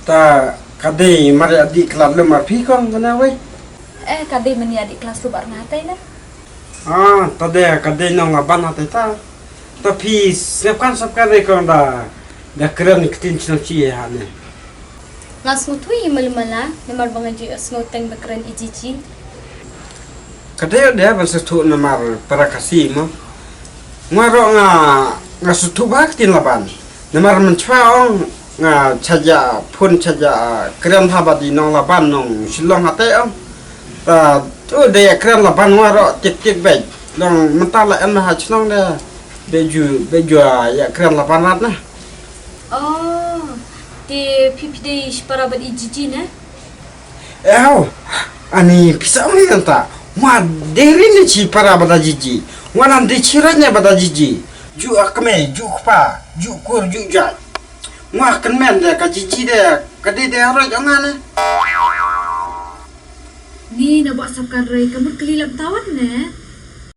Ta kadai mari adik kelas lu marpi kong kena wei. Kadai meni adik kelas lu bar ngatai na. Kadai nong laban hati ta. Tapi siapkan kong dah keren ketin cinoci ya ne. Ngas ngutui mal-mala, namar bangaji nguteng bakran ijici. Kadai dia bersetu namar para kasih mo. Ngaro nga setu baktin laban. Namar mencuaong nga caja pun caja keren habadi nong laban nong silong hati om. Tu dia keren laban ngaro tik baik. Nong mentala en mah cnong dia beju ya keren laban rat nah. Di PPD para bad ijiji na. Ani pisau ni tanta. Ma deri ni ci para bada jiji. Wanan di ciranya bada jiji. Ju akme, ju pa, ju kur, ju jat. Wah kan men dia ka jiji dia, kadi dia ro jangan. Ni nak buat sabkan rai kamu kelilap tawan na.